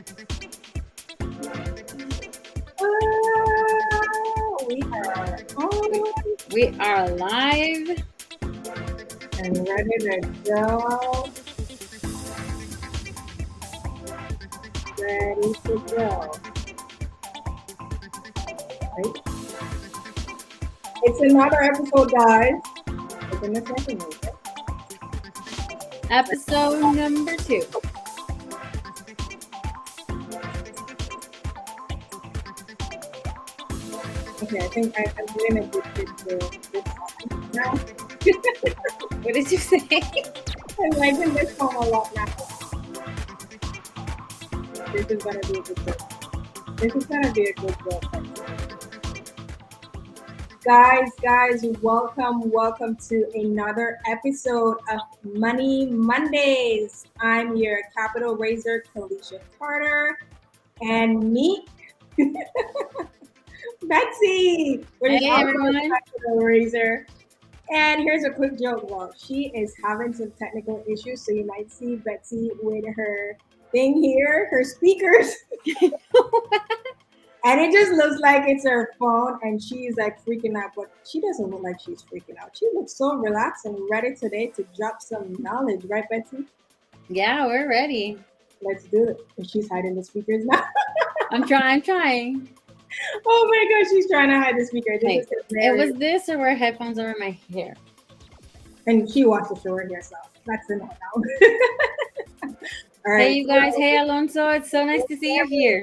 We are on We are live. and ready to go. Ready to go. Right? It's another episode, guys. Open the second one. Episode number 2. Okay, I think I'm doing a good this song now. What did you say? I'm liking this song a lot now. This is gonna be a good joke. This is gonna be a good joke. Guys, welcome to another episode of Money Mondays. I'm your capital raiser, Kalisha Carter, and me, Betzy, which is Hey, also a everyone. capital raiser. And here's a quick joke. Well, she is having some technical issues, so you might see Betzy with her thing here, her speakers. And it just looks like it's her phone, and she's like freaking out, but she doesn't look like she's freaking out. She looks so relaxed and ready today to drop some knowledge, right, Betty? Yeah, we're ready. Let's do it. And she's hiding the speakers now. I'm trying. Oh my gosh, she's trying to hide the speaker. This Wait, is it hilarious. was this or were headphones over my hair? And she wants to show her herself. That's enough now. All Hey, right. you guys. Hey, Alonso. It's so nice to see you here.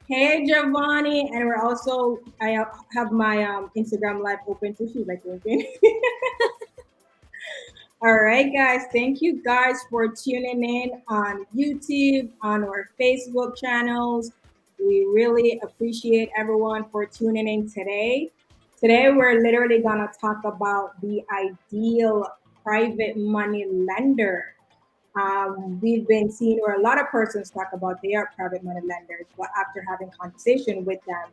Hey Giovanni, and we're also I have my Instagram live open too. She's like winking. All right, guys. Thank you guys for tuning in on YouTube, on our Facebook channels. We really appreciate everyone for tuning in today. Today, we're literally going to talk about the ideal private money lender. We've been seeing where a lot of persons talk about they are private money lenders, but after having conversation with them,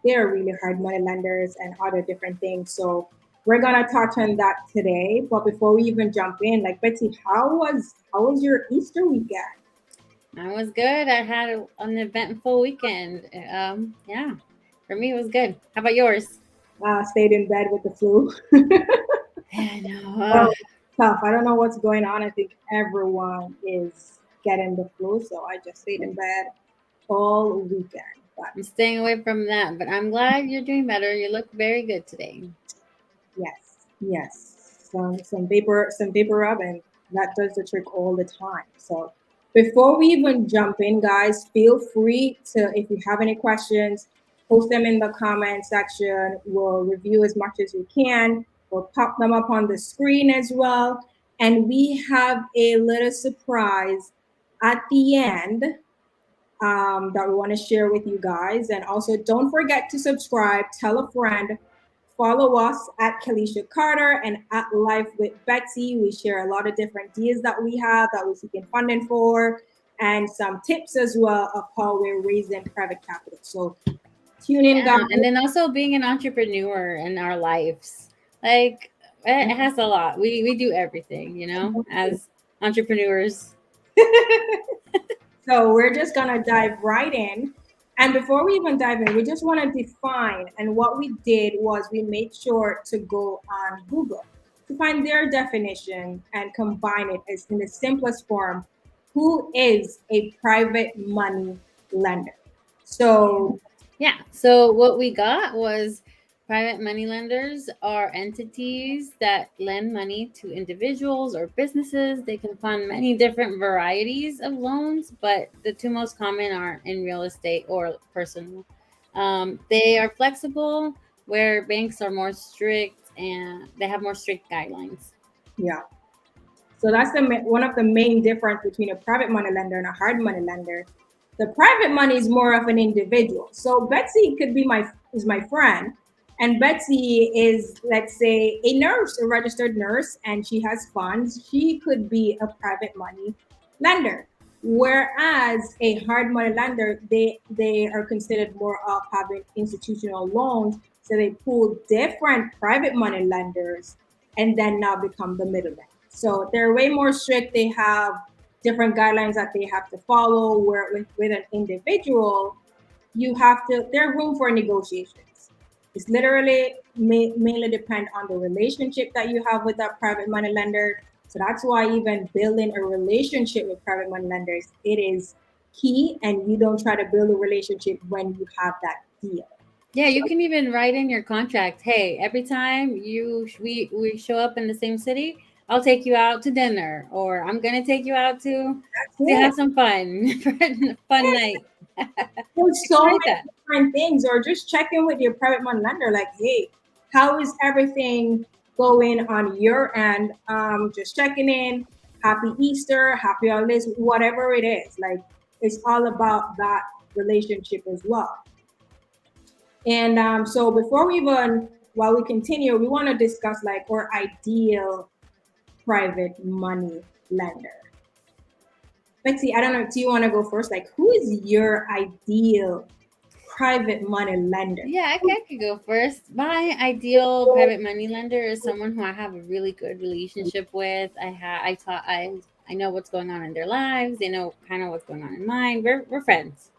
they are really hard money lenders and other different things. So we're gonna touch on that today. But before we even jump in, like Betty, how was your Easter weekend? I was good. I had an eventful weekend. Yeah, for me, it was good. How about yours? Stayed in bed with the flu. I know. Oh, tough. I don't know what's going on. I think everyone is getting the flu, so I just stayed in bed all weekend. But I'm staying away from that, but I'm glad you're doing better. You look very good today. yes, some vapor rub, and that does the trick all the time. So before we even jump in, guys, feel free to, if you have any questions, post them in the comment section. We'll review as much as we can. We'll pop them up on the screen as well. And we have a little surprise at the end that we want to share with you guys. And also, don't forget to subscribe, tell a friend, follow us at Kalisha Carter and at Life with Betzy. We share a lot of different deals that we have that we're seeking funding for, and some tips as well of how we're raising private capital. So tune in, guys. Yeah, and then also being an entrepreneur in our lives, like it has a lot. We do everything, as entrepreneurs. So we're just gonna dive right in. And before we even dive in, we just want to define. And what we did was we made sure to go on Google to find their definition and combine it as in the simplest form. Who is a private money lender? So Yeah. So what we got was private money lenders are entities that lend money to individuals or businesses. They can fund many different varieties of loans, but the two most common are in real estate or personal. They are flexible, where banks are more strict and they have more strict guidelines. yeah, so that's one of the main difference between a private money lender and a hard money lender. The private money is more of an individual. So Betsy could be my friend, and Betsy is, let's say, a nurse, a registered nurse, and she has funds. She could be a private money lender. Whereas a hard money lender, they are considered more of having institutional loans. So they pull different private money lenders and then now become the middleman. So they're way more strict. They have different guidelines that they have to follow. Where with an individual, you have to, there's room for negotiations. It's literally mainly depend on the relationship that you have with that private money lender. So that's why even building a relationship with private money lenders, it is key, and you don't try to build a relationship when you have that deal. Yeah, you can even write in your contract, hey, every time we show up in the same city, I'll take you out to dinner, or I'm gonna take you out That's to it. have some fun for a fun night. There's You can so write many that. different things, or just check in with your private money lender, like, hey, how is everything going on your end? Just checking in. Happy Easter, happy holidays, whatever it is. Like, it's all about that relationship as well. And so before we even, while we continue, we want to discuss like our ideal private money lender. Betsy, I don't know, do you want to go first? Like, who is your ideal private money lender? Yeah, I could go first. My ideal private money lender is someone who I have a really good relationship with. I know what's going on in their lives. They know kind of what's going on in mine. We're friends.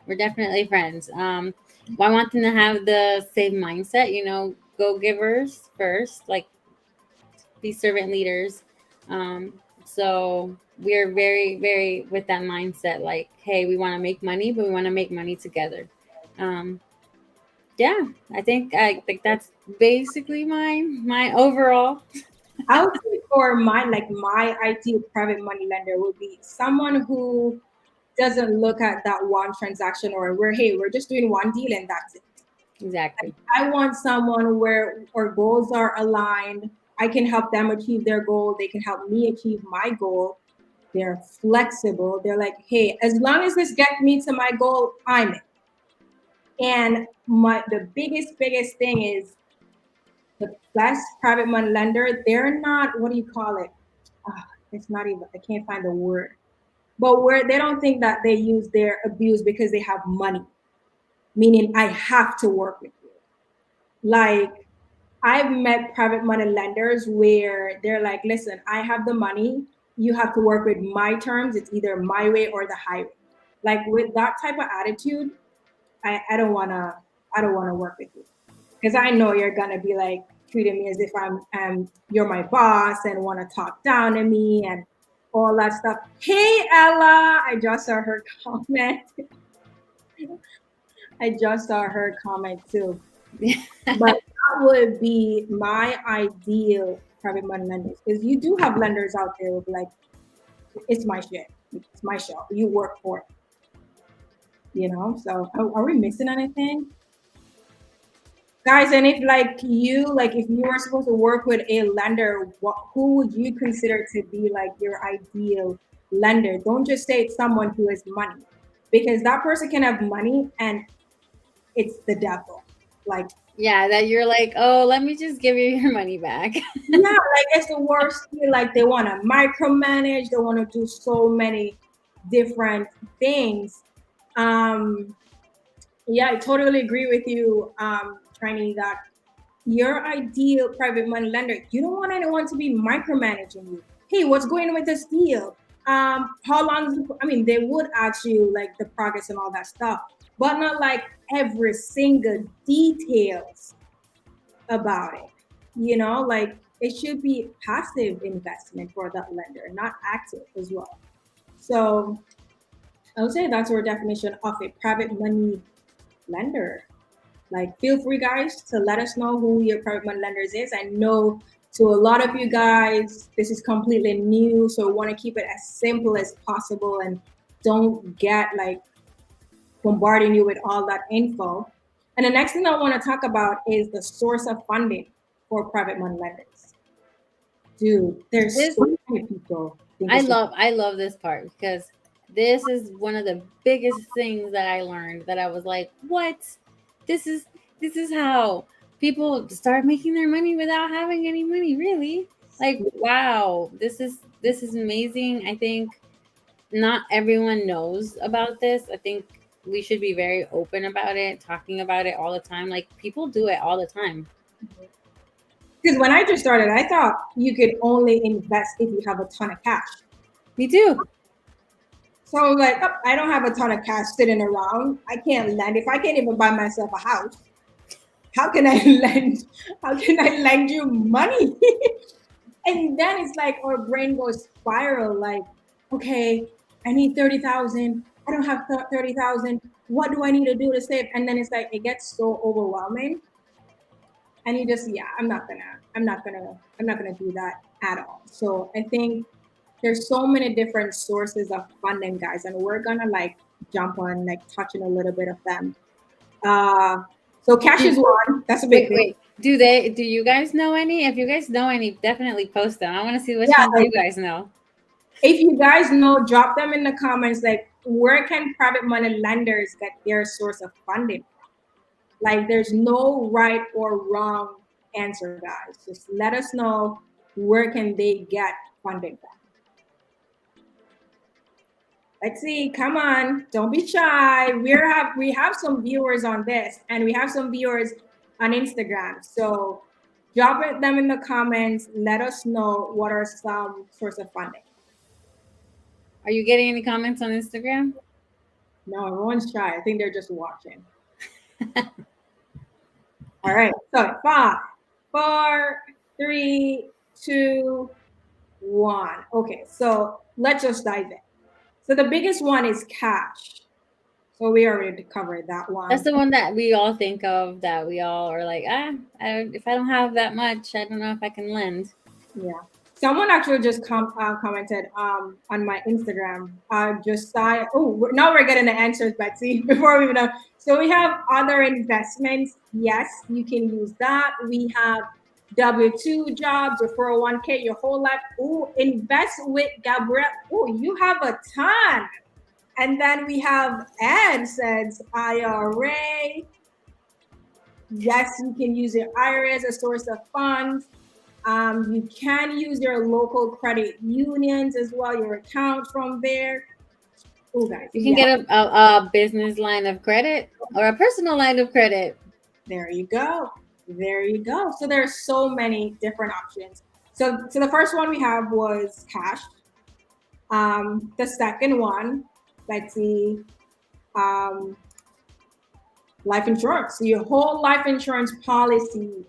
We're definitely friends. I want them to have the same mindset. Go givers first, like be servant leaders. So we're very, very with that mindset. Like, hey, we want to make money, but we want to make money together. Um, yeah, I think that's basically my overall. I would say for my ideal private money lender would be someone who doesn't look at that one transaction, or where, hey, we're just doing one deal and that's it. Exactly. I want someone where our goals are aligned. I can help them achieve their goal. They can help me achieve my goal. They're flexible. They're like, hey, as long as this gets me to my goal, I'm in. And the biggest thing is the best private money lender, they're not, what do you call it? It's not even, I can't find the word. But where they don't think that they use their abuse because they have money, meaning I have to work with you. Like, I've met private money lenders where they're like, listen, I have the money. You have to work with my terms. It's either my way or the highway. Like, with that type of attitude, I don't wanna, I don't wanna work with you, because I know you're gonna be like treating me as if you're my boss and want to talk down to me and all that stuff. Hey Ella, I just saw her comment. I just saw her comment too. But that would be my ideal private money lenders, because you do have lenders out there with like, it's my shit, it's my show. You work for it. So are we missing anything? Guys, and if like you, like if you were supposed to work with a lender, who would you consider to be like your ideal lender? Don't just say it's someone who has money, because that person can have money and it's the devil. Like, Yeah, that you're like, oh, let me just give you your money back. yeah, like it's the worst thing. Like, they want to micromanage, they want to do so many different things. Um, yeah, I totally agree with you, Trini, that your ideal private money lender, you don't want anyone to be micromanaging you. Hey, what's going on with this deal? How long I mean, they would ask you like the progress and all that stuff, but not like every single details about it. Like, it should be passive investment for that lender, not active as well. So I would say that's our definition of a private money lender. Like, feel free, guys, to let us know who your private money lenders is. I know to a lot of you guys, this is completely new, so we want to keep it as simple as possible and don't get like bombarding you with all that info. And the next thing I want to talk about is the source of funding for private money lenders. Dude, there's This so many people think it's I love this part because this is one of the biggest things that I learned that I was like, what? This is this is how people start making their money without having any money, really? Like, wow, this is amazing. I think not everyone knows about this. I think we should be very open about it, talking about it all the time. Like, people do it all the time. because when I just started, I thought you could only invest if you have a ton of cash. Me too. So I was like, oh, I don't have a ton of cash sitting around. I can't lend. If I can't even buy myself a house, how can I lend? How can I lend you money? And then it's like our brain goes spiral. Like, okay, I need 30,000. I don't have 30,000. What do I need to do to save? And then it's like it gets so overwhelming, and you just yeah, I'm not gonna do that at all. So I think there's so many different sources of funding, guys, and we're gonna like jump on like touching a little bit of them. Uh, so cash Do, is one. That's a big wait, thing. wait. Do you guys know any? If you guys know any, definitely post them. I want to see which Yeah, ones like you guys know. if you guys know, drop them in the comments. Like, where can private money lenders get their source of funding from? Like, there's no right or wrong answer, guys. Just let us know where can they get funding from. Let's see. Come on, don't be shy. We have some viewers on this, and we have some viewers on Instagram. So drop them in the comments. Let us know what are some source of funding. Are you getting any comments on Instagram? No, everyone's shy. I think they're just watching. All right. So 5, 4, 3, 2, 1. Okay. So let's just dive in. So the biggest one is cash. So we already covered that That's one. the one that we all think of. That we all are like, if I don't have that much, I don't know if I can lend. Yeah. Someone actually just commented on my Instagram. Just now we're getting the answers, Betsy. Before we even know, so we have other investments. Yes, you can use that. We have W-2 jobs, your 401k, your whole life. Oh, invest with Gabrielle. Oh, you have a ton. And then we have Ed says IRA. Yes, you can use your IRA as a source of funds. You can use your local credit unions as well, your account from there. Oh, guys, You can yeah, get a business line of credit or a personal line of credit. there you go. There you go. So there are so many different options. So the first one we have was cash. The second one, let's see, um, life insurance. So your whole life insurance policy,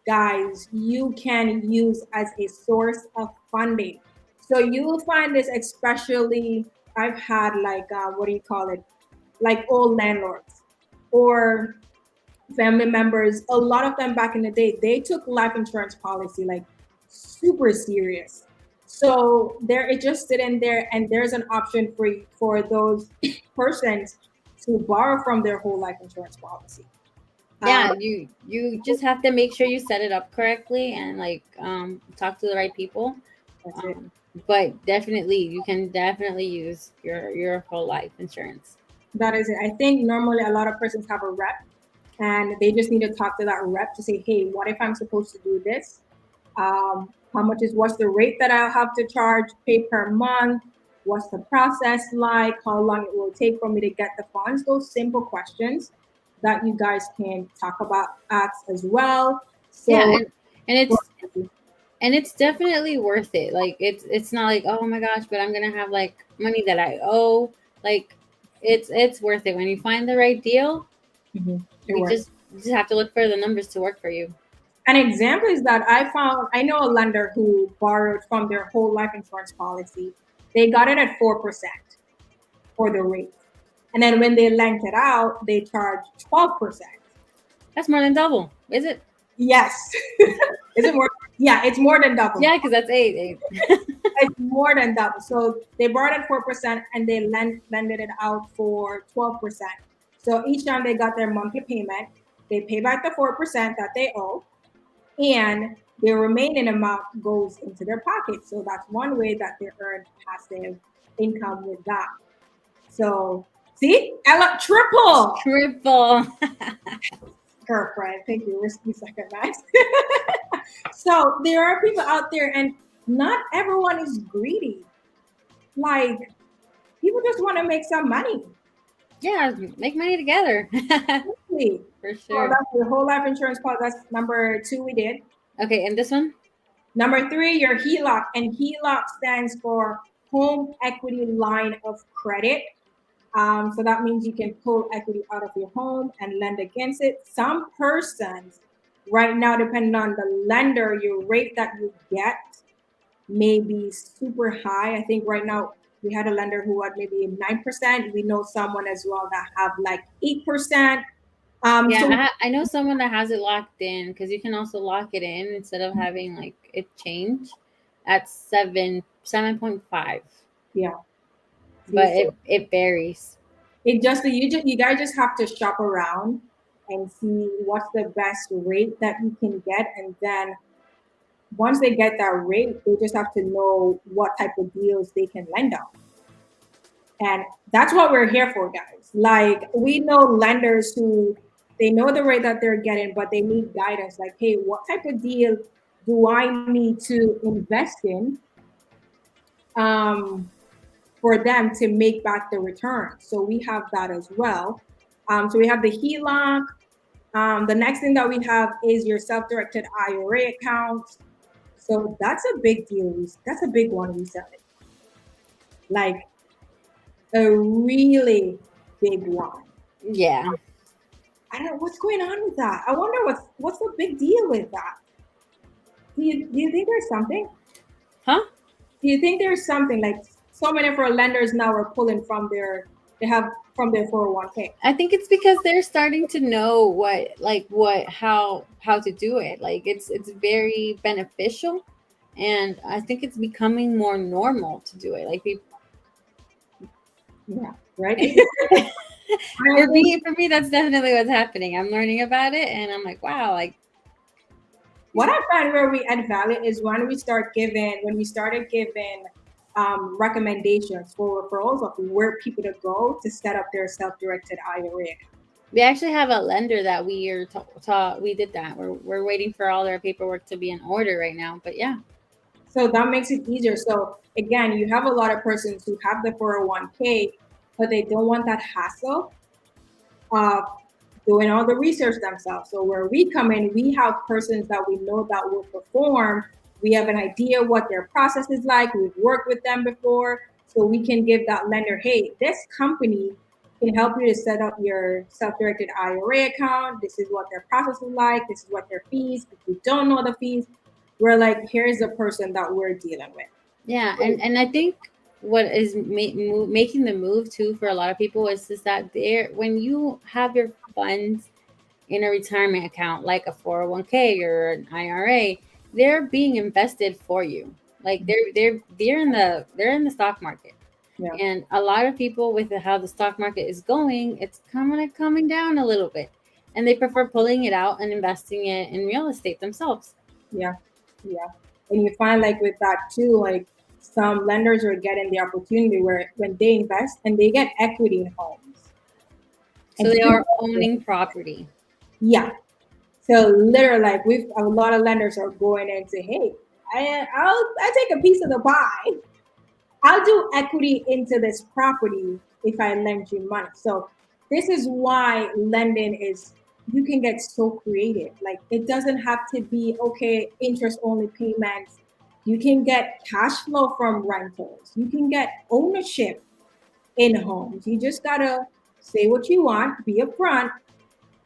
guys, you can use as a source of funding. So you will find this especially. I've had like what do you call it? Like old landlords or family members. A lot of them back in the day, they took life insurance policy like super serious. So there, it just sitting there, and there's an option for those persons to borrow from their whole life insurance policy. Um, Yeah, you just have to make sure you set it up correctly and like talk to the right people. that's it. Um, but definitely, you can definitely use your whole life insurance. That is it. I think normally a lot of persons have a rep, and they just need to talk to that rep to say, hey, what if I'm supposed to do this? How much is what's the rate that I'll have to charge, pay per month? What's the process like? How long it will take for me to get the funds? Those simple questions that you guys can talk about, ask as well. Yeah, So and it's definitely worth it. Like it's not like, oh my gosh, but I'm gonna have like money that I owe. Like it's worth it when you find the right deal. mhm, it You works. just have to look for the numbers to work for you. An example is that I know a lender who borrowed from their whole life insurance policy. They got it at 4% for the rate. And then when they lent it out, they charge 12%. That's more than double, is it? Yes. Is it more? Yeah, it's more than double. Yeah, because that's eight. It's more than double. So they borrowed at 4% and they lended it out for 12%. So each time they got their monthly payment, they pay back the 4% that they owe, and the remaining amount goes into their pocket. So that's one way that they earn passive income with that. So see, Ella, triple Triple. girlfriend. Thank you. Risky second, guys. So there are people out there, and not everyone is greedy. Like people just want to make some money. Yeah, make money together. Really. For So sure. that's the whole life insurance policy. That's number two we did. Okay, and this one? Number three, your HELOC, and HELOC stands for home equity line of credit. So that means you can pull equity out of your home and lend against it. Some persons, right now, depending on the lender, your rate that you get may be super high. I think right now we had a lender who had maybe 9%. We know someone as well that have like 8%. So Yeah, I know someone that has it locked in because you can also lock it in instead of having like it change at 7.5, yeah, see, but so it varies. you guys just have to shop around and see what's the best rate that you can get, and then once they get that rate, they just have to know what type of deals they can lend on. And that's what we're here for, guys. Like we know lenders who they know the rate that they're getting, but they need guidance. Like, hey, what type of deal do I need to invest in um, for them to make back the return? So we have that as well. So we have the HELOC. The next thing that we have is your self-directed IRA account. So that's a big deal. That's a big one we said. Like a really big one. Yeah. I don't know what's going on with that. I wonder what's the big deal with that. Do you think there's something? Huh? Do you think there's something like so many of our lenders now are pulling from their they have from their 401k? I think it's because they're starting to know how to do it. Like it's very beneficial, and I think it's becoming more normal to do it. Like people, Yeah, right. I think for me, that's definitely what's happening. I'm learning about it, and I'm like, wow, like what I find where we add value is when we started giving recommendations for referrals of where people to go to set up their self-directed IRA account. we actually have a lender that we are taught. We did that. We're waiting for all their paperwork to be in order right now. But yeah, So that makes it easier. So again, you have a lot of persons who have the 401k, but they don't want that hassle of doing all the research themselves. So where we come in, we have persons that we know that will perform. We have an idea what their process is like. We've worked with them before. So we can give that lender, hey, this company can help you to set up your self-directed IRA account. This is what their process is like. This is what their fees. If you don't know the fees, we're like, here's the person that we're dealing with. yeah, and I think what is making the move too for a lot of people is just that there when you have your funds in a retirement account like a 401k or an IRA, they're being invested for you. Like they're in the stock market. Yeah. And a lot of people with how the stock market is going, it's kind of coming down a little bit. And they prefer pulling it out and investing it in real estate themselves. Yeah. Yeah. And you find like with that too, like some lenders are getting the opportunity where when they invest and they get equity in homes. So And they think are owning property. yeah. So literally like we've a lot of lenders are going in and say, hey, I take a piece of the pie. I'll do equity into this property if I lend you money. So this is why lending is you can get so creative. Like it doesn't have to be okay, interest only payments. You can get cash flow from rentals. You can get ownership in homes. You just gotta say what you want, be upfront,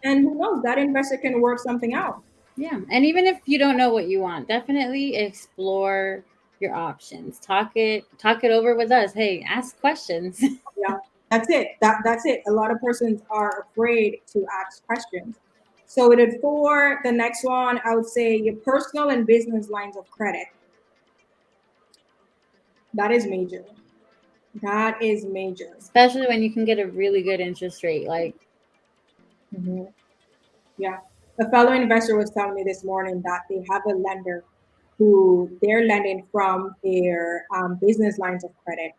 and who knows, that investor can work something out. Yeah. And even if you don't know what you want, definitely explore your options. Talk it over with us. Hey, ask questions. Yeah, that's it. That's it. A lot of persons are afraid to ask questions. So with it for the next one, I would say your personal and business lines of credit. That is major. That is major. Especially when you can get a really good interest rate. Like, Mhm. Yeah. A fellow investor was telling me this morning that they have a lender who they're lending from their business lines of credit.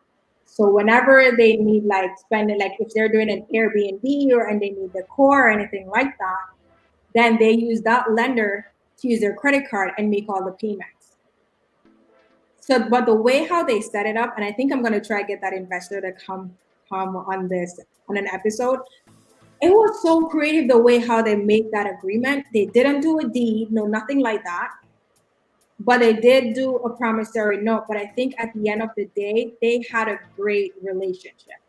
So whenever they need like spending, like if they're doing an Airbnb or and they need the core or anything like that, then they use that lender to use their credit card and make all the payments. So, but the way how they set it up, and I think I'm gonna try to get that investor to come on this on an episode. It was so creative the way how they make that agreement. They didn't do a deed, no, nothing like that. but they did do a promissory note. But I think at the end of the day, they had a great relationship.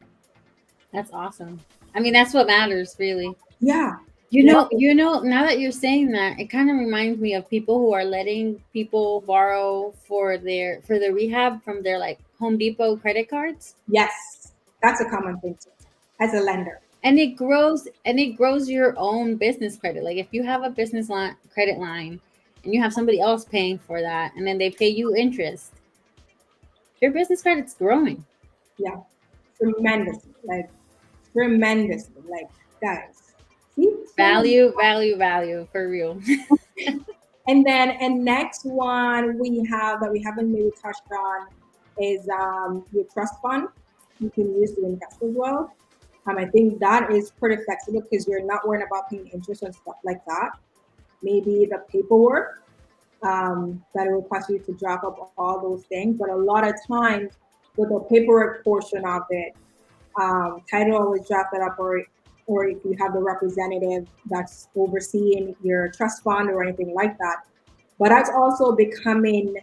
That's awesome. I mean, that's what matters, really. Yeah. Now that you're saying that, it kind of reminds me of people who are letting people borrow for their rehab from their like Home Depot credit cards. Yes, that's a common thing too, as a lender. And it grows your own business credit. Like if you have a business line credit line and you have somebody else paying for that and then they pay you interest, your business credit's growing. Yeah, tremendously, like tremendously, like guys. See, so many. Value for real. And next one we have that we haven't maybe touched on is your trust fund. You can use to invest as well. I think that is pretty flexible because you're not worrying about paying interest and stuff like that. Maybe the paperwork that it requires you to drop up all those things, but a lot of times with the paperwork portion of it, title always draft that up, or if you have the representative that's overseeing your trust fund or anything like that. But that's also becoming,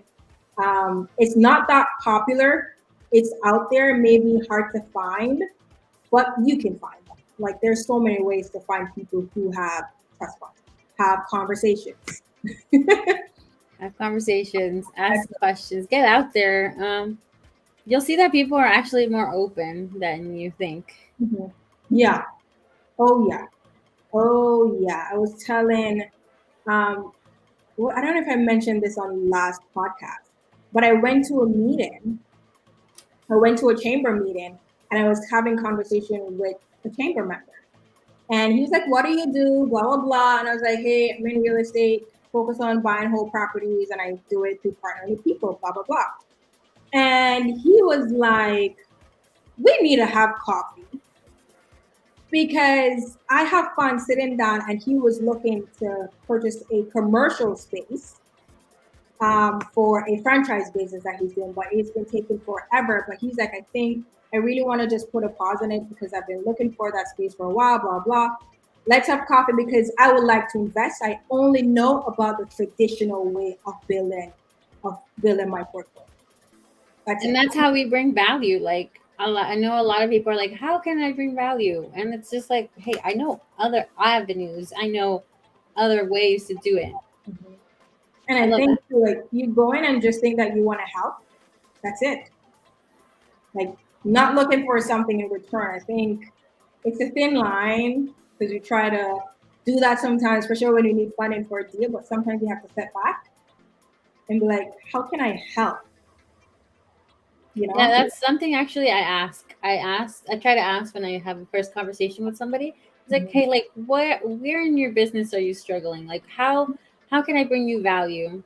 it's not that popular. It's out there, maybe hard to find, but you can find them. Like there's so many ways to find people who have trust funds, have conversations. Have conversations, ask questions, get out there. You'll see that people are actually more open than you think. Mhm. Yeah. Oh yeah. Oh yeah. I was telling um well, I don't know if I mentioned this on last podcast, but I went to a meeting. I went to a chamber meeting and I was having conversation with a chamber member. And he was like, "What do you do?" Blah blah blah. And I was like, "Hey, I'm in real estate, focus on buying whole properties, and I do it through partnering with people." Blah blah blah. And he was like, "We need to have coffee because I have fun sitting down." And he was looking to purchase a commercial space for a franchise business that he's doing, but it's been taking forever. But he's like, "I think I really want to just put a pause on it because I've been looking for that space for a while, blah, blah. Let's have coffee because I would like to invest. I only know about the traditional way of building my portfolio. That's And it." that's how we bring value. Like I know a lot of people are like, how can I bring value? And it's just like, hey, I know other avenues. I know other ways to do it. Mhm. And I I love think that. like you go in and just think that you want to help. That's it. Like not looking for something in return. I think it's a thin line because you try to do that sometimes, for sure when you need funding for a deal, but sometimes you have to step back and be like, how can I help? You Yeah, know? that's something actually I try to ask when I have a first conversation with somebody. It's like, Mhm. hey, like where in your business are you struggling? Like how can I bring you value?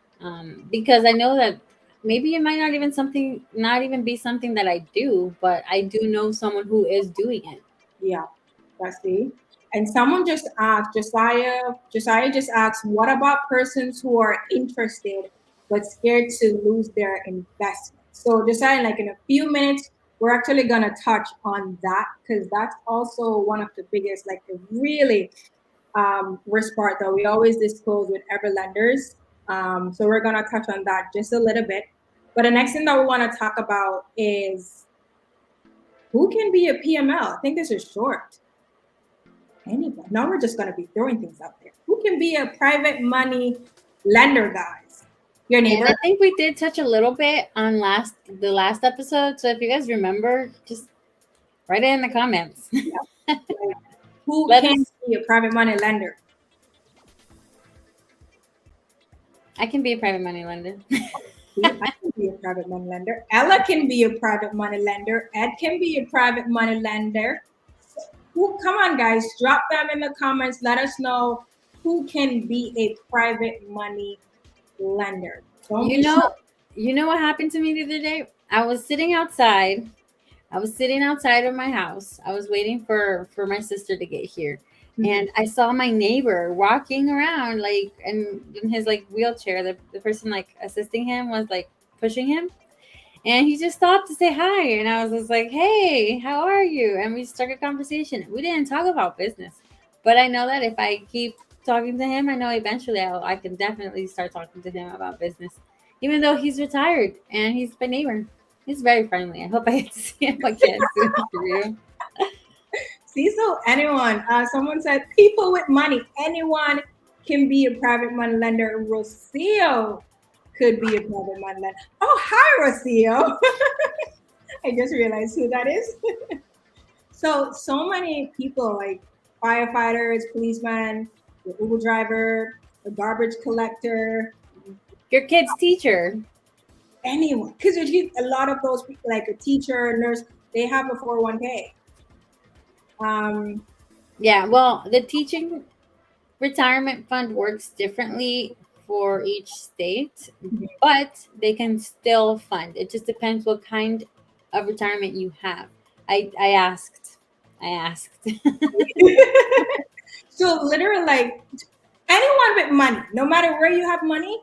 Because I know that maybe it might not even be something that I do, but I do know someone who is doing it. Yeah, that's the. And someone just asked, Josiah just asked, what about persons who are interested but scared to lose their investment? So Josiah, like in a few minutes, we're actually gonna touch on that because that's also one of the biggest, like the really risk part that we always disclose with every lenders. So we're gonna touch on that just a little bit. But the next thing that we want to talk about is who can be a PML. I think this is short. Anybody. Now we're just going to be throwing things out there. Who can be a private money lender, guys? Your Yeah, and neighbor? I think we did touch a little bit on the last episode. So if you guys remember, just write it in the comments. Yeah. Like, who Let can us be a private money lender? I can be a private money lender. See, I can be a private money lender. Ella can be a private money lender. Ed can be a private money lender. Who? Come on, guys, drop them in the comments. Let us know who can be a private money lender. Don't You be shy. know, you know what happened to me the other day? I was sitting outside. I was sitting outside of my house. I was waiting for my sister to get here. Mhm. And I saw my neighbor walking around like and in his like wheelchair. The person like assisting him was like pushing him. And he just stopped to say hi. And I was just like, hey, how are you? And we struck a conversation. We didn't talk about business. But I know that if I keep talking to him, I know eventually I can definitely start talking to him about business. even though he's retired and he's my neighbor. He's very friendly. I hope I get to see him again soon for you. See, so anyone, someone said people with money, anyone can be a private money lender. Rocio could be a private money lender. Oh, hi, Rocio. I just realized who that is. So many people like firefighters, policemen, the Uber driver, the garbage collector, Your kid's teacher. anyone. Because a lot of those people, like a teacher, a nurse, they have a 401k. Um, Yeah, well, the teaching retirement fund works differently for each state, but they can still fund. It just depends what kind of retirement you have. I asked. I asked. so literally, like anyone with money, no matter where you have money,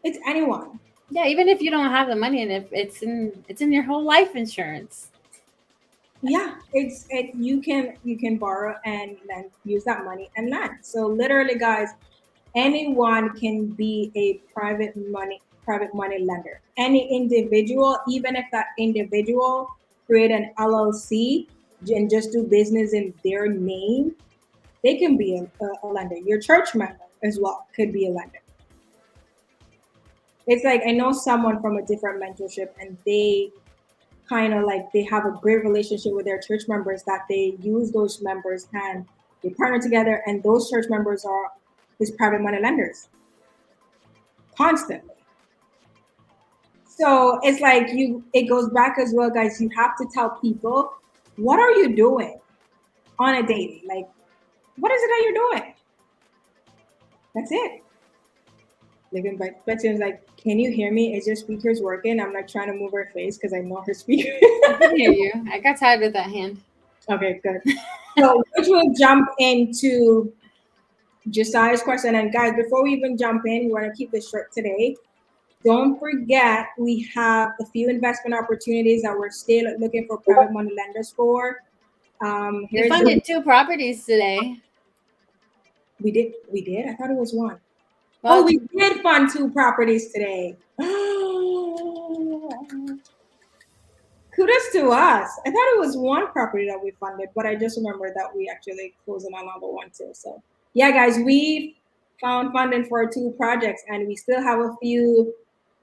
it's anyone. Yeah, even if you don't have the money and if it's in your whole life insurance. Yeah, you can borrow and then use that money and lend. So literally, guys, anyone can be a private money lender. Any individual, even if that individual create an LLC and just do business in their name, they can be a lender. Your church member as well could be a lender. It's like I know someone from a different mentorship, and they kind of like they have a great relationship with their church members that they use those members and they partner together, and those church members are his private money lenders constantly. So it's like it goes back as well, guys. You have to tell people what are you doing on a daily, like what is it that you're doing. That's it. Living by Betsy was like, "Can you hear me? Is your speakers working?" I'm like trying to move her face because I know her speaker. I can hear you. I got tired with that hand. Okay, good. So which will jump into Josiah's question. And guys, before we even jump in, we want to keep this short today. Don't forget, we have a few investment opportunities that we're still looking for private money lenders for. We Here's funded 2 properties today. we did. I thought it was one. Oh, Well, we did fund 2 properties today. Kudos to us. I thought it was one property that we funded, but I just remember that we actually closed on another one too. So yeah, guys, we found funding for 2 projects, and we still have a few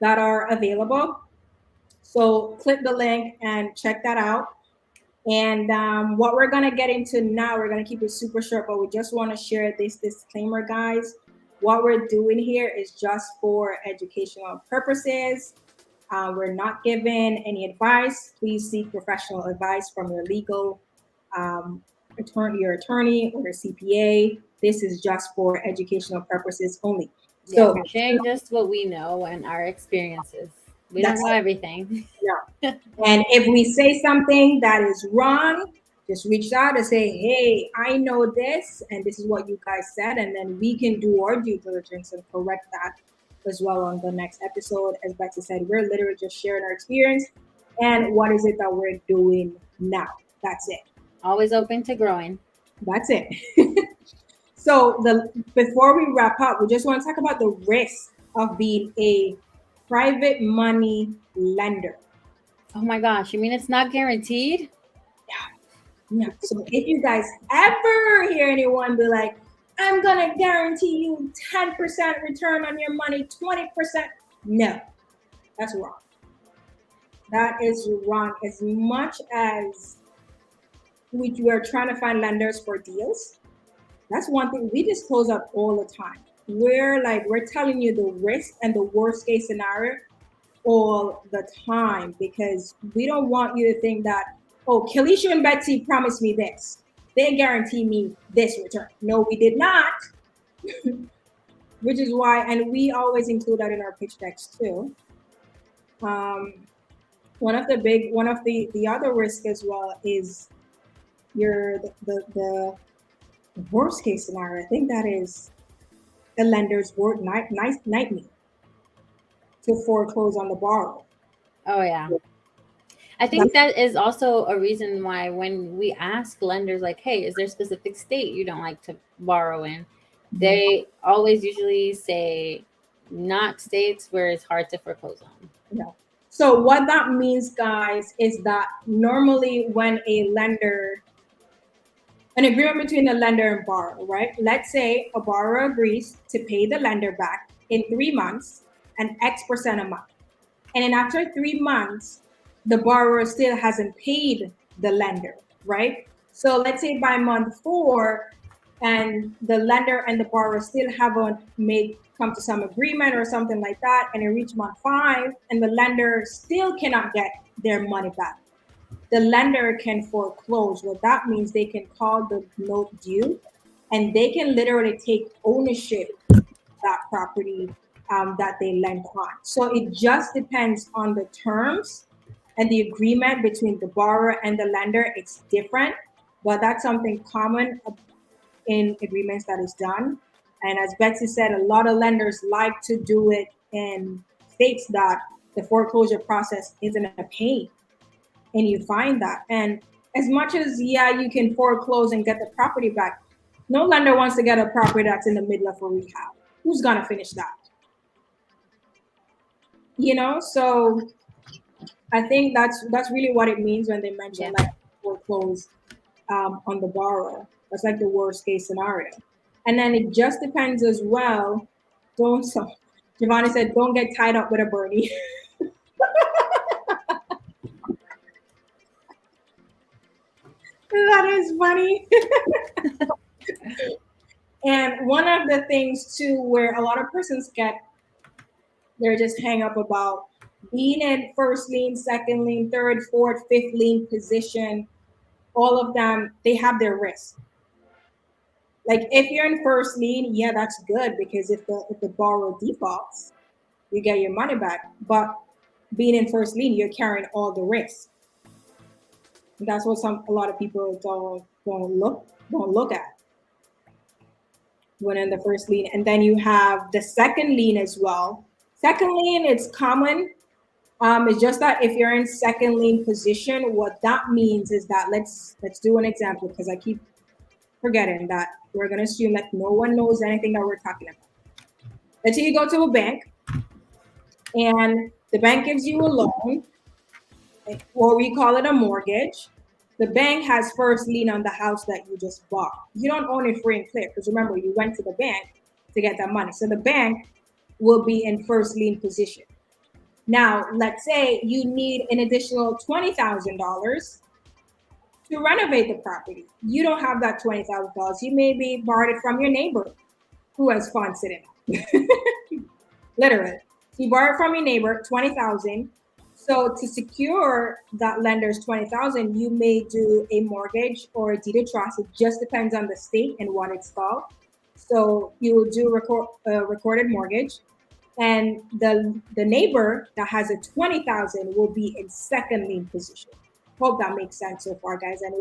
that are available. So click the link and check that out. And what we're gonna get into now, we're gonna keep it super short, but we just want to share this disclaimer, guys. What we're doing here is just for educational purposes. We're not giving any advice. Please seek professional advice from your legal your attorney or your CPA. This is just for educational purposes only. yeah, So we're sharing just what we know and our experiences. We don't that's know it. everything. Yeah. And if we say something that is wrong, just reach out and say, "Hey, I know this, and this is what you guys said," and then we can do our due diligence and correct that as well on the next episode. As Betsy said, we're literally just sharing our experience and what is it that we're doing now. That's it. Always open to growing. That's it. So the before we wrap up, we just want to talk about the risk of being a private money lender. Oh my gosh, you mean it's not guaranteed? Yeah. So if you guys ever hear anyone be like, "I'm gonna guarantee you 10% return on your money, 20%," no, that's wrong. That is wrong. As much as we are trying to find lenders for deals, that's one thing we disclose up all the time. We're telling you the risk and the worst case scenario all the time, because we don't want you to think that, oh, Kalisha and Betsy promised me this. They guarantee me this return. No, we did not. Which is why, and we always include that in our pitch decks too. Um, one of the other risk as well is the worst case scenario. I think that is the lender's nightmare to foreclose on the borrower. Oh yeah. I think that is also a reason why when we ask lenders like, "Hey, is there a specific state you don't like to borrow in?" They always usually say not states where it's hard to foreclose on. Yeah. So what that means, guys, is that normally when a lender, an agreement between the lender and borrower, right? Let's say a borrower agrees to pay the lender back in 3 months an X% amount. And then after 3 months, the borrower still hasn't paid the lender, right? So let's say by month 4, and the lender and the borrower still haven't made come to some agreement or something like that, and it reached month 5, and the lender still cannot get their money back. The lender can foreclose. What that means, they can call the note due, and they can literally take ownership of that property that they lent on. So it just depends on the terms and the agreement between the borrower and the lender. It's different, but that's something common in agreements that is done. And as Betzy said, a lot of lenders like to do it in states that the foreclosure process isn't a pain, and you find that. And as much as, yeah, you can foreclose and get the property back, no lender wants to get a property that's in the middle of a rehab. Who's gonna finish that? So I think that's really what it means when they mention like foreclose on the borrower. That's like the worst case scenario. And then it just depends as well. Don't so Giovanni said, don't get tied up with a Bernie. That is funny. And one of the things too, where a lot of persons they're just hang up about being in first lien, second lien, third, fourth, fifth lien position. All of them, they have their risk. Like if you're in first lien, yeah, that's good, because if the borrower defaults, you get your money back. But being in first lien, you're carrying all the risk. And that's what a lot of people don't look at when in the first lien. And then you have the second lien as well. Second lien, it's common. It's just that if you're in second lien position, what that means is that let's do an example, because I keep forgetting that we're gonna assume that no one knows anything that we're talking about. Let's say you go to a bank and the bank gives you a loan, or we call it a mortgage. The bank has first lien on the house that you just bought. You don't own it free and clear, because remember, you went to the bank to get that money. So the bank will be in first lien position. Now, let's say you need an additional $20,000 to renovate the property. You don't have that $20,000. You maybe borrowed it from your neighbor who has funds sitting. Literally. So you borrowed from your neighbor, 20,000. So to secure that lender's 20,000, you may do a mortgage or a deed of trust. It just depends on the state and what it's called. So you will do a recorded mortgage, and the neighbor that has a 20,000 will be in second lien position. Hope that makes sense so far, guys. And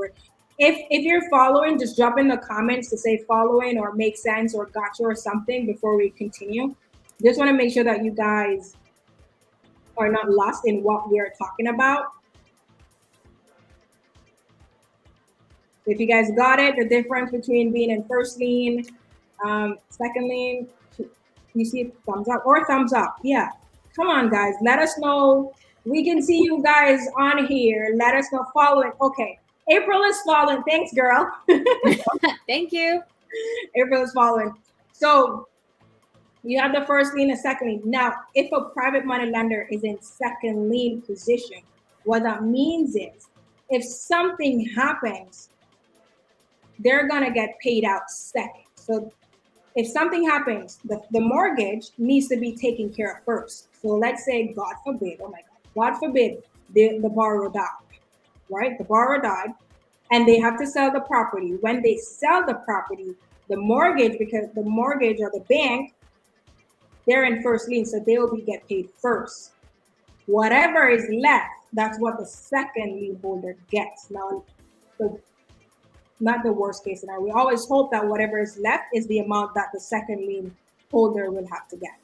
if you're following, just drop in the comments to say following or make sense or gotcha or something before we continue. Just want to make sure that you guys are not lost in what we're talking about. If you guys got it, the difference between being in first lien, second lien, you see thumbs up or thumbs up. Yeah. Come on, guys. Let us know. We can see you guys on here. Let us know. Following. Okay. April is following. Thanks, girl. Thank you. April is following. So you have the first lien and second lien. Now, if a private money lender is in second lien position, what that means is if something happens, they're going to get paid out second. So if something happens, the mortgage needs to be taken care of first. So let's say, God forbid, oh my God, God forbid, the borrower died, right? The borrower died, and they have to sell the property. When they sell the property, the mortgage, because the mortgage or the bank, they're in first lien, so they will get paid first. Whatever is left, that's what the second lien holder gets. Now, not the worst case scenario. We always hope that whatever is left is the amount that the second lien holder will have to get.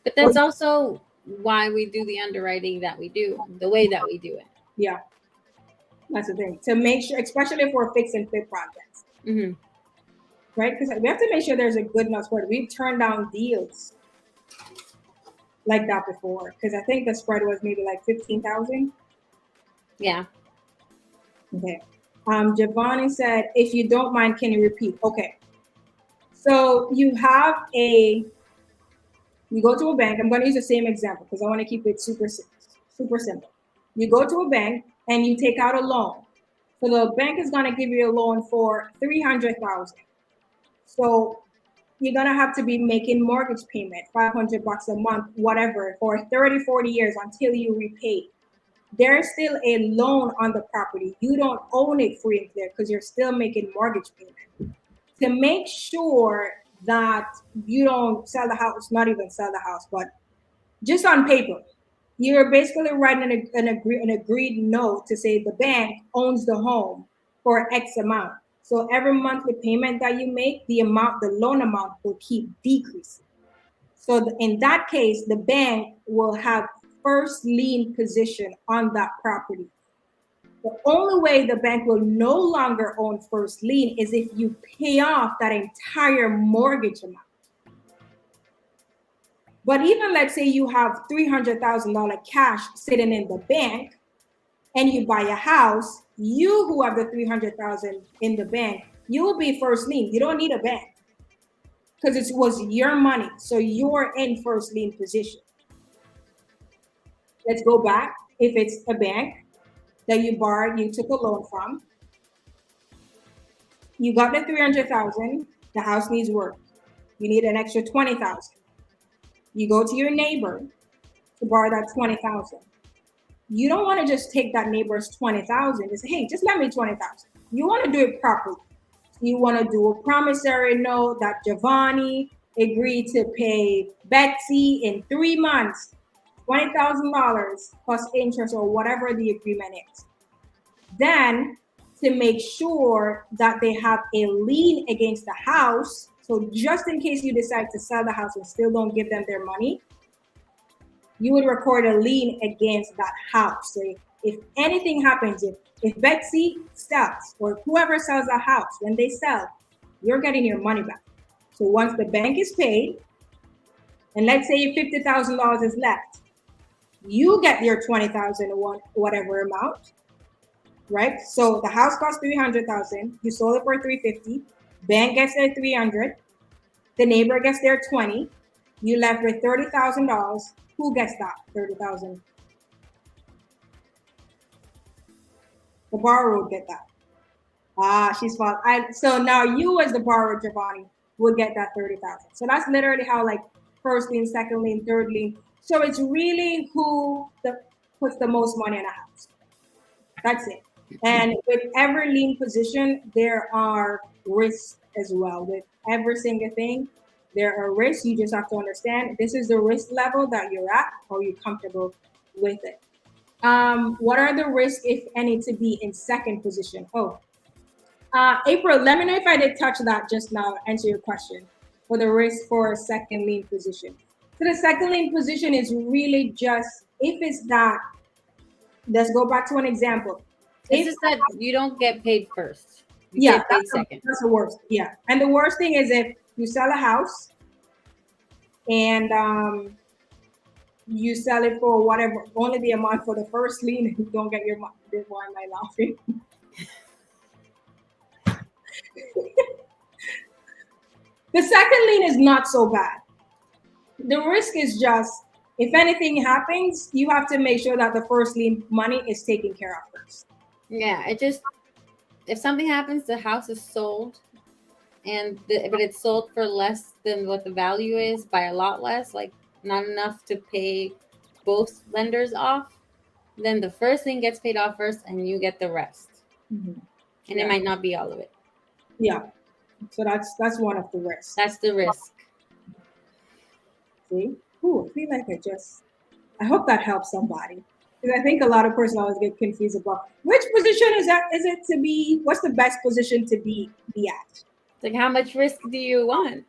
But that's also why we do the underwriting that we do, the way that we do it. Yeah. That's the thing. To make sure, especially if we're fix and flip projects. Mm-hmm. Right? Because we have to make sure there's a good enough spread. We've turned down deals like that before because I think the spread was maybe like 15,000. Yeah. Okay. Giovanni said, if you don't mind, can you repeat? Okay. So you go to a bank. I'm going to use the same example because I want to keep it super simple. You go to a bank and you take out a loan. So the bank is going to give you a loan for 300,000. So you're going to have to be making mortgage payment, 500 bucks a month, whatever, for 30, 40 years until you repay. There's still a loan on the property. You don't own it free and clear because you're still making mortgage payment. To make sure that you don't sell the house, not even sell the house, but just on paper, you're basically writing an agreed note to say the bank owns the home for X amount. So every monthly payment that you make, the loan amount will keep decreasing. So in that case, the bank will have first lien position on that property. The only way the bank will no longer own first lien is if you pay off that entire mortgage amount. But even let's say you have $300,000 cash sitting in the bank and you buy a house, you who have the 300,000 in the bank, you will be first lien. You don't need a bank because it was your money. So you're in first lien position. Let's go back. If it's a bank that you borrowed, you took a loan from, you got the 300,000, the house needs work. You need an extra 20,000. You go to your neighbor to borrow that 20,000. You don't want to just take that neighbor's 20,000 and say, hey, just lend me 20,000. You want to do it properly. You want to do a promissory note that Giovanni agreed to pay Betzy in 3 months, $20,000 plus interest or whatever the agreement is. Then to make sure that they have a lien against the house. So just in case you decide to sell the house and still don't give them their money, you would record a lien against that house. So if anything happens, if Betzy sells or whoever sells a house, when they sell, you're getting your money back. So once the bank is paid, and let's say $50,000 is left, you get your 20,000 whatever amount, right? So the house cost 300,000, you sold it for 350, bank gets their 300, the neighbor gets their 20, you left with $30,000. Who gets that 30,000? The borrower would get that. She's fault. So now you as the borrower, Giovanni, would get that 30,000. So that's literally how like first lien, second lien, third lien. So it's really who puts the most money in a house. That's it. And with every lien position, there are risks as well. With every single thing, there are risks. You just have to understand this is the risk level that you're at, or you're comfortable with it. What are the risks, if any, to be in second position? April, let me know if I did touch that just now, answer your question for the risk for a second lien position. So the second lien position is really just if it's that, let's go back to an example. It's If just that you don't get paid first. You yeah, get paid second. that's the worst. Yeah. And the worst thing is if you sell a house and you sell it for whatever, only the amount for the first lien, and you don't get your money. Why am I laughing? The second lien is not so bad. The risk is just if anything happens, you have to make sure that the first lien money is taken care of first. Yeah, it just if something happens, the house is sold, but it's sold for less than what the value is by a lot less, like not enough to pay both lenders off. Then the first thing gets paid off first, and you get the rest. Mm-hmm. And it might not be all of it. Yeah. So that's one of the risks. That's the risk. See? Ooh, I feel like I hope that helps somebody. Because I think a lot of persons always get confused about which position is that is it to be, what's the best position to be at? Like, how much risk do you want?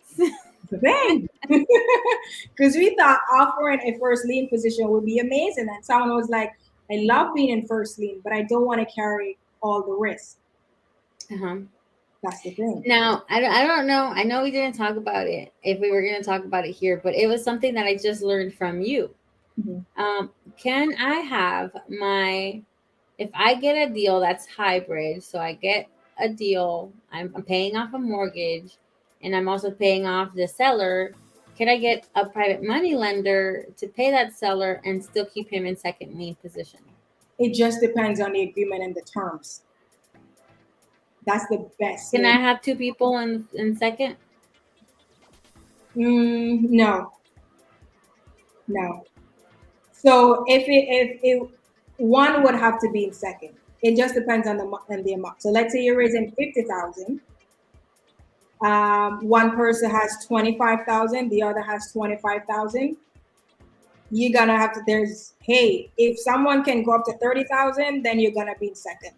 The thing. Because we thought offering a first lien position would be amazing. And someone was like, I love being in first lien, but I don't want to carry all the risk. Uh-huh. That's the thing. Now, I don't know. I know we didn't talk about it if we were going to talk about it here, but it was something that I just learned from you. Mhm. Can I have my, if I get a deal that's hybrid, so I get a deal, I'm paying off a mortgage and I'm also paying off the seller, can I get a private money lender to pay that seller and still keep him in second lien position? It just depends on the agreement and the terms. That's the best Can way. I have two people in second? No, no. So if one would have to be in second. It just depends on the amount. So let's say you're raising 50,000. One person has 25,000, the other has 25,000. You're gonna have to. There's hey, if someone can go up to 30,000, then you're gonna be in second.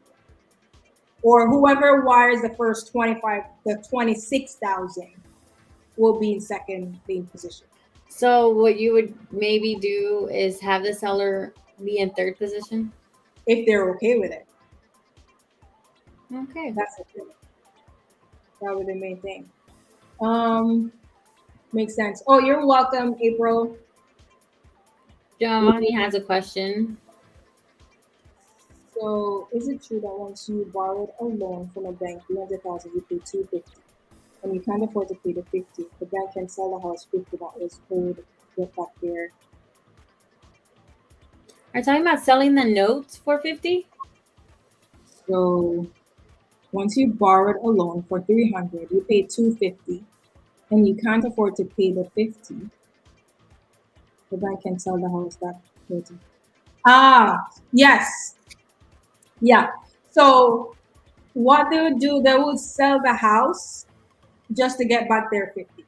Or whoever wires the first 25, the 26,000 will be in second being position So what you would maybe do is have the seller be in third position. if they're okay with it. Okay. That's the thing. That would be the main thing. Um, Makes sense. Oh, you're welcome, April. Giovanni has a question. So, is it true that once you borrowed a loan from a bank, 300,000, you pay 250, and you can't afford to pay the 50? The bank can sell the house 50 that was owed, get back there. Are you talking about selling the notes for 50? So, once you borrowed a loan for 300, you pay 250, and you can't afford to pay the 50. The bank can sell the house that 30. Ah, yes, yeah. So what they would do, they would sell the house just to get back their 50.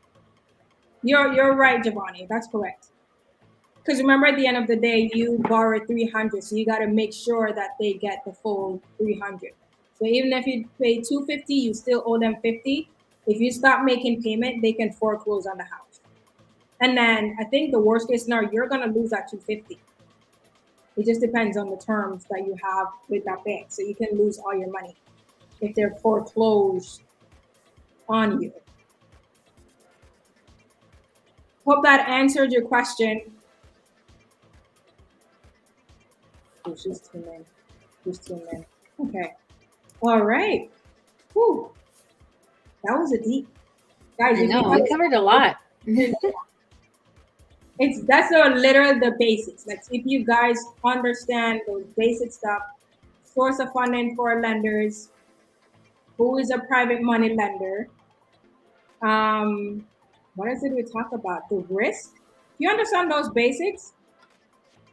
You're right, Giovanni. That's correct. Because remember, at the end of the day, you borrowed 300, so you got to make sure that they get the full 300. So even if you pay 250, you still owe them 50. If you stop making payment, they can foreclose on the house. And then I think the worst case scenario, you're gonna lose that 250. It just depends on the terms that you have with that bank. So you can lose all your money if they're foreclosed on you. Hope that answered your question. Oh, she's tuned in. She's tuned in. Okay. All right. Whew. That was a deep, guys. I If you know, we covered a guys, lot. it's that's a literal the basics. Like if you guys understand those basic stuff, source of funding for lenders, who is a private money lender, what is it we talk about? The risk. If you understand those basics,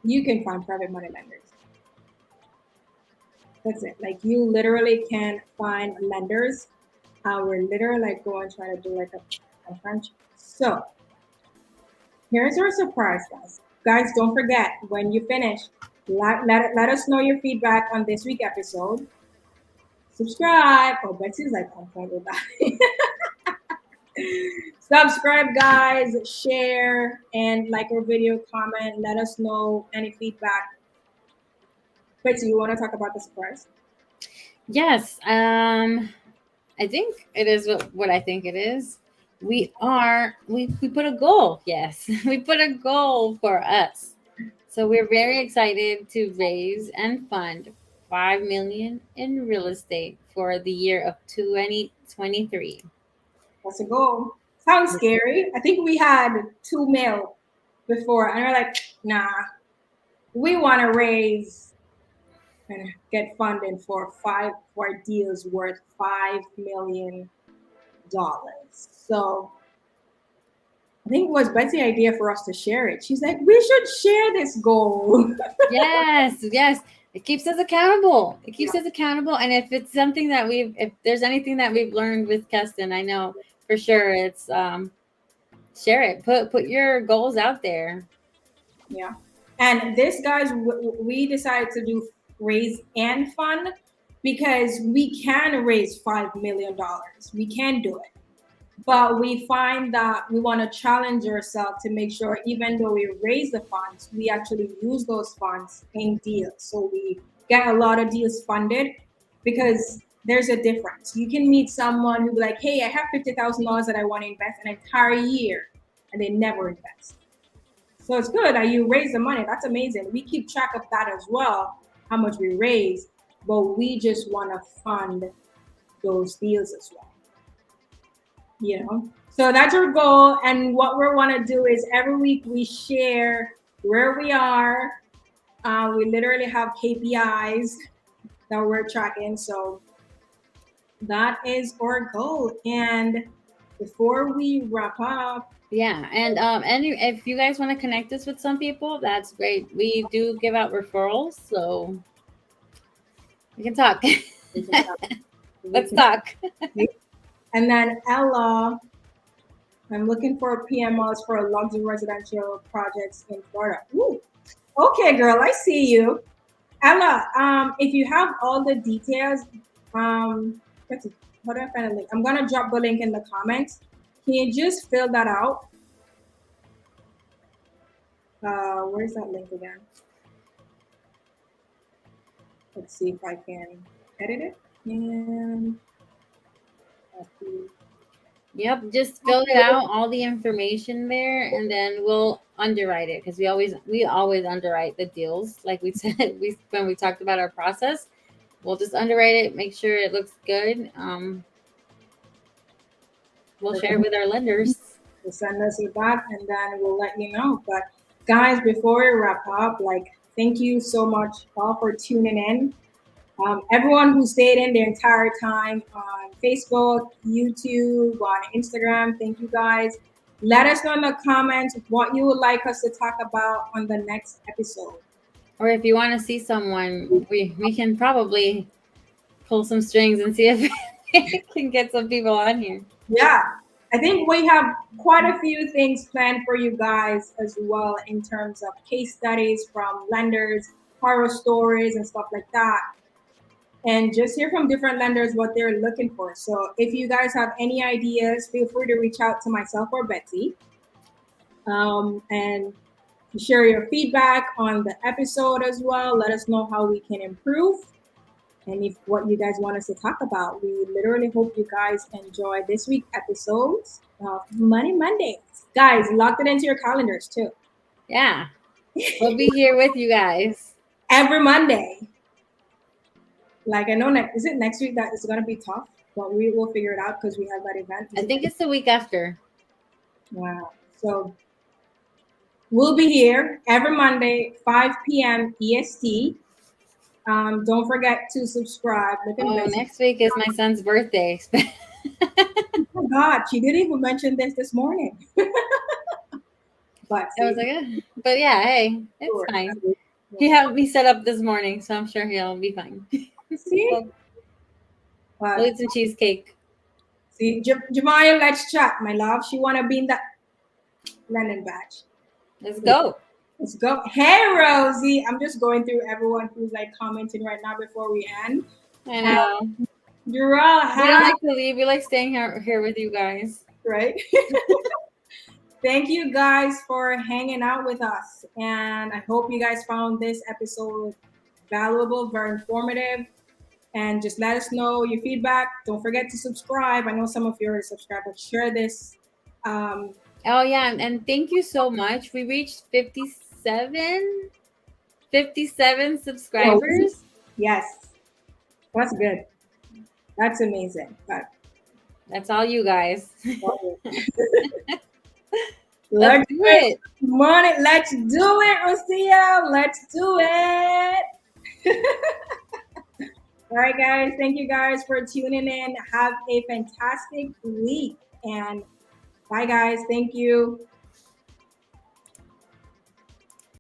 you can find private money lenders. That's it. Like you literally can find lenders. We're literally like going trying to do like a French. So here's our surprise, guys. Guys, don't forget when you finish, let us know your feedback on this week episode. Subscribe. Oh, Betsy's like on point with that. Subscribe, guys. Share and like our video. Comment. Let us know any feedback. Betsy, you want to talk about the surprise? Yes, I think it is what I think it is. We put a goal. Yes, we put a goal for us. So we're very excited to raise and fund 5 million in real estate for the year of 2023. That's a goal. Sounds scary. I think we had 2 mil before, and we're like, nah, we want to raise and get funding for deals worth $5 million. So I think it was Betsy's idea for us to share it. She's like, we should share this goal. Yes, yes. It keeps us accountable. It keeps us accountable. And if it's something that if there's anything that we've learned with Keston, I know for sure it's share it. Put your goals out there. Yeah. And this, guys, we decided to do raise and fund because we can raise $5 million. We can do it. But we find that we want to challenge ourselves to make sure, even though we raise the funds, we actually use those funds in deals. So we get a lot of deals funded because there's a difference. You can meet someone who be like, hey, I have $50,000 that I want to invest an entire year, and they never invest. So it's good that you raise the money. That's amazing. We keep track of that as well, how much we raise, but we just want to fund those deals as well. You know, so that's our goal. And what we want to do is every week we share where we are. We literally have KPIs that we're tracking. So that is our goal. And before we wrap up, Yeah, and if you guys want to connect us with some people, that's great. We do give out referrals, so we can talk. we can talk. Let's talk. And then Ella, I'm looking for PMOs for luxury residential projects in Florida. Ooh, okay, girl, I see you. Ella, if you have all the details, let's see, how do I find a link? I'm gonna drop the link in the comments. Can you just fill that out? Where's that link again? Let's see if I can edit it. And Yep, just fill it out, all the information there, and then we'll underwrite it because we always underwrite the deals. Like we said, we when we talked about our process, we'll just underwrite it, make sure it looks good. We'll share it with our lenders. send us your back, and then we'll let you know. But guys, before we wrap up, like thank you so much all for tuning in. Everyone who stayed in the entire time on Facebook, YouTube, on Instagram, thank you guys. Let us know in the comments what you would like us to talk about on the next episode. Or if you want to see someone, we can probably pull some strings and see if we can get some people on here. Yeah, I think we have quite a few things planned for you guys as well in terms of case studies from lenders, horror stories, and stuff like that. And just hear from different lenders what they're looking for. So if you guys have any ideas, feel free to reach out to myself or Betzy, and share your feedback on the episode as well. Let us know how we can improve and if what you guys want us to talk about. We literally hope you guys enjoy this week's episodes of Money Mondays. Guys, lock it into your calendars too. Yeah, we'll be here with you guys every Monday. Like I know, is it next week that it's gonna be tough, but we will figure it out because we have that event. I think it's the week after. Wow. So we'll be here every Monday, 5 p.m. EST. Don't forget to subscribe. Next week is my son's birthday. Oh God, she didn't even mention this morning. But I was like, but yeah, hey, it's fine. He helped me set up this morning, so I'm sure he'll be fine. See? We'll eat some cheesecake. See, Jamaya, let's chat, my love. She wanna be in that London batch. Let's go. Let's go. Hey, Rosie. I'm just going through everyone who's like commenting right now before we end. I know. Durrell, we don't like to leave. We like staying here with you guys. Right? Thank you guys for hanging out with us. And I hope you guys found this episode valuable, very informative. And just let us know your feedback. Don't forget to subscribe. I know some of you are subscribed, but share this. Oh, yeah. And thank you so much. We reached 57 subscribers. Yes. That's good. That's amazing. That's all you guys. Let's do it. Money. Let's do it, Rosia. Let's do it. All right, guys. Thank you guys for tuning in. Have a fantastic week. And bye, guys. Thank you.